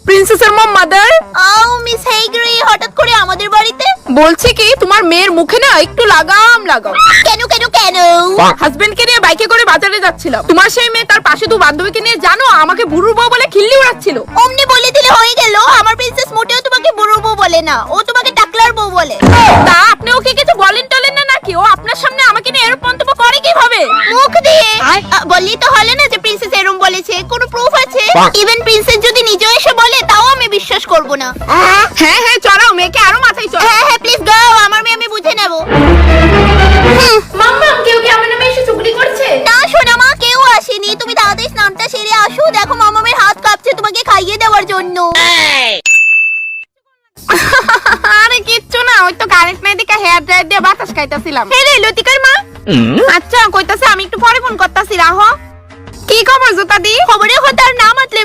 প্রিন্সেসের মম mother. Miss হেইগ্রি হঠাৎ করে আমাদের বাড়িতে? বলছি কি তোমার মেয়ের মুখে না একটু লাগাম লাগাও। কেন কেন কেন? হাজবেন্ডকে নিয়ে বাইকে করে বাজারে যাচ্ছিলাম, তোমার সেই মেয়ে তার পাশে দু বান্ধবীকে নিয়ে জানো আমাকে বুড়ুর বউ বলে খিল্লি উড়াচ্ছিল। অমনি বলে দিলে হয়ে গেল। আমার প্রিন্সেস মোটেও তোমাকে বুড়োর বউ বলে না, ও তোমাকে টাকলার বউ বলে। তা আপনি ওকে কিছু বলেন টলেন না নাকি? ও আপনার সামনে আমাকে নিয়ে এরকম মন্তব্য করে কিভাবে? মুখ দিয়ে বললি তো হলো না যে প্রিন্সেস এরম বলেছে? কোনো প্রুফ আছে? ইভেন প্রিন্সেস যদি নিজে এসে বলে তাও আমি বিশ্বাস করব না। হ্যাঁ হ্যাঁ চড়াও মেয়েকে, আরো মাথায় চড়াও। হ্যাঁ হ্যাঁ প্লিজ গো, আমার মেয়ে আমি বুঝে নেব। মাম্মা কেউ কি আমার নামে এসে চুগলি করছে? না শোনা মা, কেউ আসেনি। তুমি তাড়াতাড়ি স্নানটা সেরে আসো, দেখো মামামের হাত কাঁপছে তোমাকে খাইয়ে দেওয়ার জন্য। আরে কিচ্ছু না, ওই তো কারেন্ট নাই দেখে হেয়ার ড্রায়ার দিয়ে বাতাস খাইতাছিলাম। হে রে লতিকার মা। আচ্ছা কইতাছে আমি একটু পরে ফোন করতাছি, রাহো। কি খবর জোতা দি? খবরে হতার নাম আতলে